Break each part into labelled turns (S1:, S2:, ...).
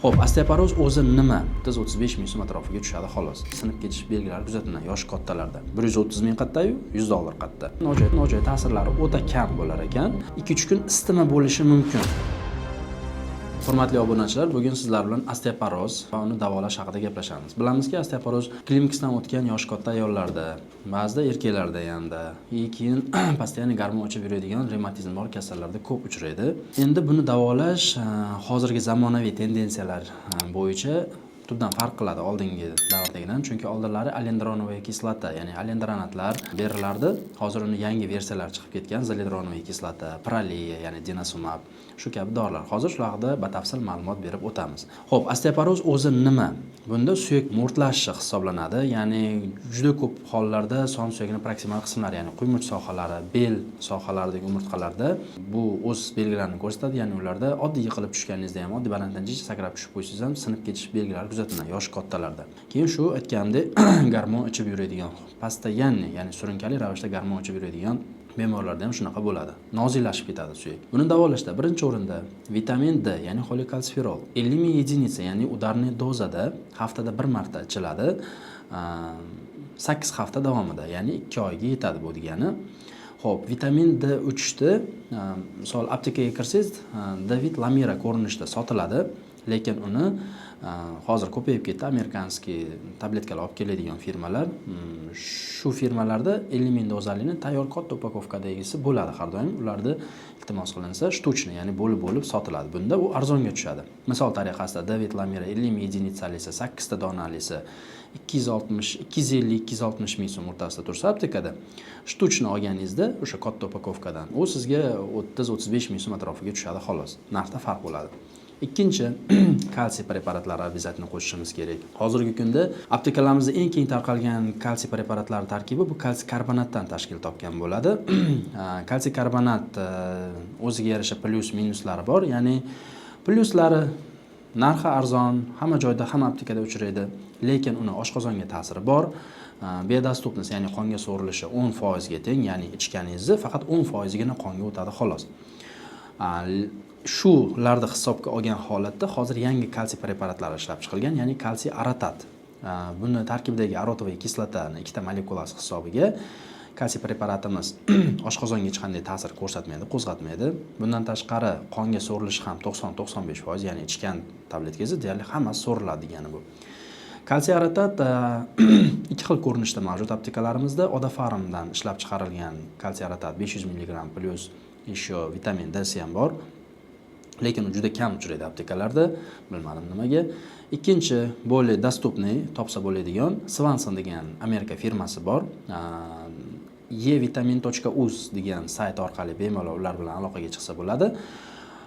S1: Xo'p, osteoporoz o'zi nima? 35 ming so'm atrofiga tushadi xolos. Sinib ketish belgilari kuzatiladi yosh kattalarda. 130 ming qatta-yu $100 qatta. Nojo'ya ta'sirlari o'ta kam bo'lar ekan. 2-3 kun isitma bo'lishi mumkin. Hurmatli obunachilar, bugun sizlar bilan osteoporoz va uni davolash haqida gaplashamiz. Bilamizki, osteoporoz klinikasidan o'tgan yosh katta ayollarda, ba'zida erkaklarda hamda keyin постоянно garmon ochib yuradigan revmatizm bor kasallarda ko'p uchraydi. Endi buni davolash hozirgi zamonaviy tendensiyalar bo'yicha tubdan farq qiladi oldingi davrdagidan, chunki oldinlari alendronoviy kislota, ya'ni alendronatlar berilardi. Hozir uni yangi versiyalar chiqib ketgan, zolidronoviy kislota, praliya, ya'ni denosumab, shu kabi dorilar. Hozir shu haqida batafsil ma'lumot berib o'tamiz. Xo'p, osteoporoz o'zi nima? Bunda suyak mo'rtlashi hisoblanadi, ya'ni juda ko'p hollarda son suyagining proksimal qismlari, ya'ni quymoch sohalari, bel sohalaridagi umurtqalarda bu o'z belgilarini ko'rsatadi, ya'ni ularda oddiy yiqilib tushganingizda ham, oddiy balanddan jicha sakrab tushib qo'ysangiz ham sinib ketish belgilari kuzatiladi yosh kattalarda. Keyin shu aytgandek garmon ichib yuradigan, постоянно, ya'ni surunkali ravishda garmon ichib yuradigan bemorlarda ham shunaqa bo'ladi. Nozilashib ketadi suyak. Buni davolashda birinchi o'rinda vitamin D, ya'ni xolikalsifirol 50 ming единица, ya'ni udarniy dozada haftada 1 marta ichiladi. 8 hafta davomida, ya'ni 2 oyga yetadi bu degani. Xo'p, vitamin D3 ni misol aptekaga kirsangiz, David Lamira ko'rinishda sotiladi, lekin uni hozir ko'payib ketdi. Amerikanskiy tabletkalar olib keladigan firmalar, shu firmalarda 50 ming dozalikni tayyor katta upakovkadagisi bo'ladi har doim. Ularda iltimos qilinsa shtuchni, ya'ni bo'lib sotiladi. Bunda u arzonga tushadi. Misol tariqasida David Lamira 50 ming единицалisi 8 ta donalisi 250-260 ming so'm o'rtasida tursa aptekada, shtuchni olganingizda o'sha katta upakovkadan u sizga 30-35 ming so'm atrofiga tushadi xolos. Narxda farq bo'ladi. Ikkinchi, kalsiy preparatlari obязательно qo'shishimiz kerak. Hozirgi kunda aptekalarimizda eng keng tarqalgan kalsiy preparatlari tarkibi bu kalsiy karbonatdan tashkil topgan bo'ladi. Kalsiy karbonat o'ziga yarasha plyus minuslari bor, ya'ni plyuslari narxi arzon, hamma joyda, hamma aptekada uchraydi, lekin uni oshqozonga ta'siri bor. Biodostupность, ya'ni qonga so'rilishi 10% ga teng, ya'ni ichganingizni faqat 10% gina qonga o'tadi xolos. Shularni hisobga olgan holatda hozir yangi kalsiy preparatlari ishlab chiqilgan, ya'ni kalsiy aratat. Buni tarkibidagi arotoviy kislotani 2 ta molekulasi hisobiga kalsiy preparatimiz oshqozonga hech qanday ta'sir ko'rsatmaydi, qo'zg'atmaydi. Bundan tashqari qonga so'rilishi ham 90-95%, ya'ni ichgan tabletkangiz deyarli hammasi so'riladi degani bu. Kalsiy aratat ikki xil ko'rinishda mavjud aptekalarimizda. Odafarmdan ishlab chiqarilgan kalsiy aratat 500 mg plus еще vitamin D ham bor. Lekin u juda kam uchraydi aptekalarda, bilmadim nimaga. Ikkinchi, более доступный, topsa bo'ladigan Swanson degan Amerika firmasi bor. evitamin.uz degan sayt orqali bemalol ular bilan aloqaga chiqsa bo'ladi.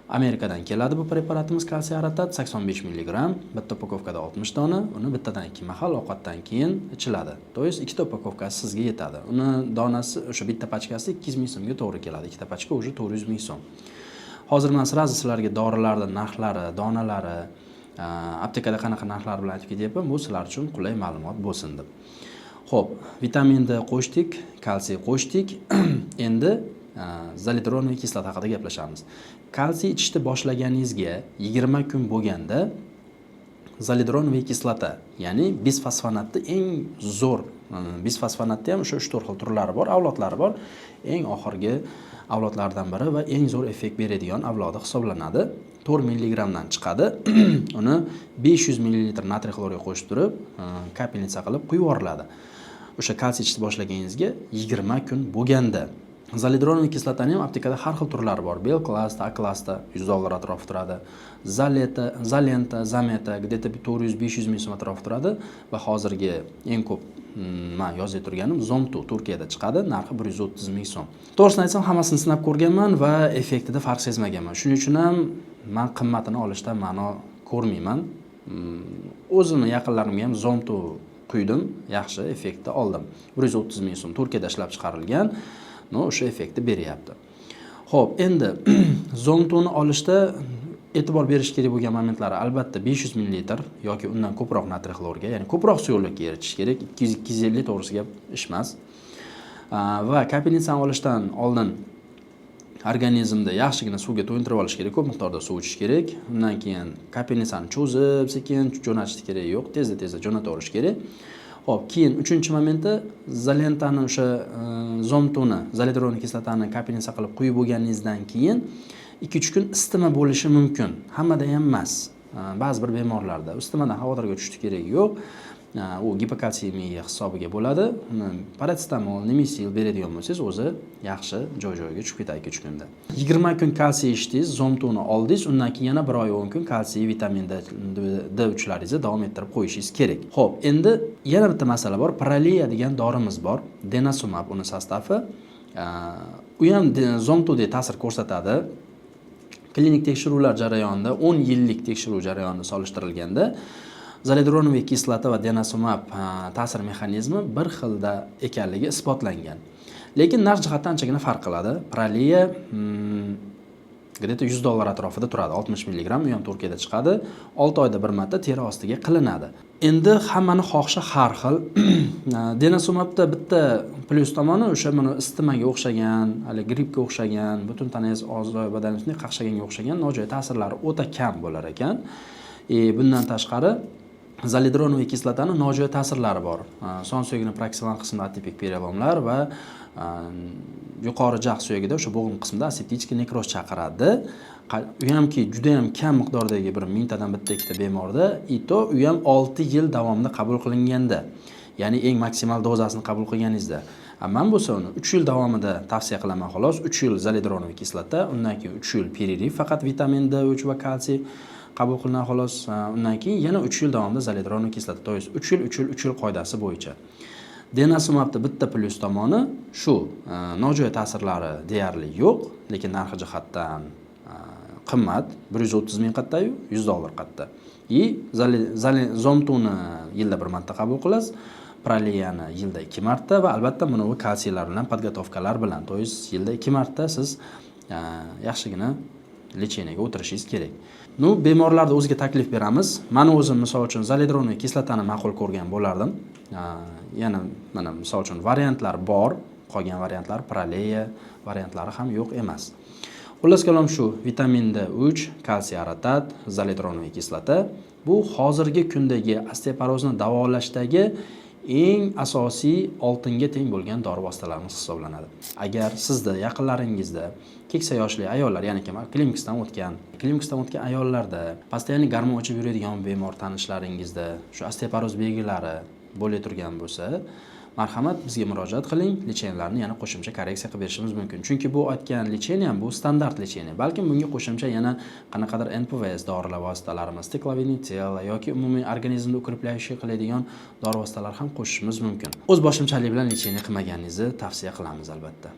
S1: Amerikadan keladi bu preparatimiz kalsiy aratat 85 mg, bitta upakovkada 60 dona, uni bittadan 2 mahal ovqatdan keyin ichiladi. To есть ikkita upakovkasi sizga yetadi. Uni donasi o'sha bitta pachkasi 200 ming so'mga to'g'ri keladi. Ikkita pachka уже 400 ming so'm. Hozir men sirazi sizlarga dorilarning narxlari, donalari, aptekada qanaqa narxlar bilan aytib ketyapman, bu sizlar uchun qulay ma'lumot bo'lsin deb. Xo'p, vitamin D qo'shdik, kalsiy qo'shdik. Endi zolidronoviy kislota haqida gaplashamiz. Kalsiy ichishni boshlaganingizga 20 kun bo'lganda zolidronoviy kislota, ya'ni bisfosfonatni eng zo'r, bisfosfonatda ham o'sha 3-4 xil turlari bor, avlodlari bor. Eng oxirgi avlodlardan biri va eng zo'r effekt beradigan avlodi hisoblanadi. 4 mg dan chiqadi. Uni 500 ml natriy xlorga qo'shib turib, kapelnitsa qilib quyib yuboriladi. O'sha kalsiy ichishni boshlaganingizga 20 kun bo'lganda. Zolidronoviy kislotaning ham aptekada har xil turlari bor. B klassda, A klassda $100 atrofida turadi. Zalenta, Zameta где-то 400-500 ming so'm atrofida turadi va hozirgi eng ko'p men yozib turganim Zomtu Turkiyada chiqadi, narxi 130 ming so'm. To'g'risini aytsam, hammasini sinab ko'rganman va effektida farq sezmaganman. Shuning uchun ham men qimmatini olishdan ma'no ko'rmayman. O'zimni yaqinlarimga ham Zomtu quydim, yaxshi effektni oldim. 130 ming so'm Turkiyada ishlab chiqarilgan. O'sha effektni beryapti. Xo'p, endi Zomtuni olishda e'tibor berish kerak bo'lgan momentlari albatta 500 ml yoki undan ko'proq natriy xlorga, ya'ni ko'proq suyuqlikka eritish kerak. 200-250 to'g'risi gap ish emas. Va kapelnitsani olishdan oldin organizmda yaxshigina suvga to'yintirib olish kerak, ko'p miqdorda suv ichish kerak. Undan keyin kapelnitsani cho'zib, sekin jo'natish kerak yo'q, tezda jo'nataverish kerak. Hop, keyin 3-momentda izolentani o'sha zomtuni, zolidroniy kislotani kapelnitsa qilib quyib bo'lganingizdan keyin 2-3 kun isitma bo'lishi mumkin. Hammada ham emas. Ba'zi bir bemorlarda istimadan xavotirga tushishni kerak yo'q. U gipokalsiyemiya hisobiga bo'ladi. Paracetamol, Nemesil beradigan bo'lsangiz, o'zi yaxshi joy-joyiga tushib ketadi 2-3 kunda. 20 kun kalsiy ichdingiz, zomtuni oldingiz, undan keyin yana 1 oy 10 kun kalsiy, vitamin D3laringizni davom ettirib qo'yishingiz kerak. Xo'p, endi yana bitta masala bor. Praleya degan dorimiz bor. Denosumab uni sostavi. U ham zomtudek ta'sir ko'rsatadi. Klinik tekshiruvlar jarayonida 10 yillik tekshiruv jarayonida solishtirilganda zolidronoviy kislota va denosumab ta'sir mexanizmi bir xilda ekanligi isbotlangan. Lekin narx jihatdan anchagina farq qiladi. Praleya где-то $100 atrofida turadi, 60 mg, u ham Turkiyada chiqadi. 6 oyda bir marta teri ostiga qilinadi. Endi hammani xohishi har xil. Denosumabda bitta plyus tomoni o'sha mana istimaga o'xshagan, hali grippga o'xshagan, butun tanangiz, a'zoyi badaningizni qaqshaganga o'xshagan nojo'ya ta'sirlari o'ta kam bo'lar ekan. Bundan tashqari zolidronoviy kislotani nojo'ya ta'sirlari bor. Son suyagini proksimal qismida atipik perelomlar va yuqori jag' suyagida o'sha bo'g'im qismida aseptik nekroz chaqiradi. U hamki juda ham kam miqdordagi bir mingtadan bitta ikkita bemorda, u ham 6 yil davomida qabul qilinganda, ya'ni eng maksimal dozasini qabul qilganingizda. Men bo'lsa uni 3 yil davomida tavsiya qilaman xolos. 3 yil zolidronoviy kislota, undan keyin 3 yil peririv faqat vitamin D3 va kalsiy qabul qilinadi xolos. Undan keyin yana 3 yil davomida zolidronoviy kislota, to есть 3 yil qoidasi bo'yicha. Denosumabda bitta plyus tomoni shu, nojo'ya ta'sirlari deyarli yo'q, lekin narxi jihatdan qimmat, 130 ming qatta-yu, $100 qatta. Zomtuni yilda bir marta qabul qilasiz, praleyani yilda 2 marta va albatta buni kalsiylar bilan, podgotovkalar bilan, to есть yilda 2 marta siz yaxshigina lecheniyaga o'tirishingiz kerak. Bemorlarda o'ziga taklif beramiz. Meni o'zim misol uchun zolidronoviy kislotani ma'qul ko'rgan bo'lardim. Yana mana misol uchun variantlar bor, qolgan variantlar praleya variantlari ham yo'q emas. Xullas kalom shu, vitamin D3, kalsiy aratat, zolidronoviy kislota bu hozirgi kundagi osteoporozni davolashdagi eng asosiy oltinga teng bo'lgan dori vositalarimiz hisoblanadi. Agar sizda yaqinlaringizda keksa yoshli ayollar, ya'ni klinikdan o'tgan ayollarda, постоянно gormon ichib yuradigan bemor tanishlaringizda shu osteoporoz belgilari bo'la turgan bo'lsa, marhamat bizga murojaat qiling, lecheniyalarni yana qo'shimcha korreksiya qilib berishimiz mumkin. Chunki bu aytgan lecheniya bu standart lecheniya. Balkim bunga qo'shimcha yana qanaqadir NPVS dorilar vositalarimiz, steklavinitel yoki umumiy organizmda ukreplaющий qiladigan dori vositalar ham qo'shishimiz mumkin. O'z boshimchalik bilan lecheniya qilmaganingizni tavsiya qilamiz albatta.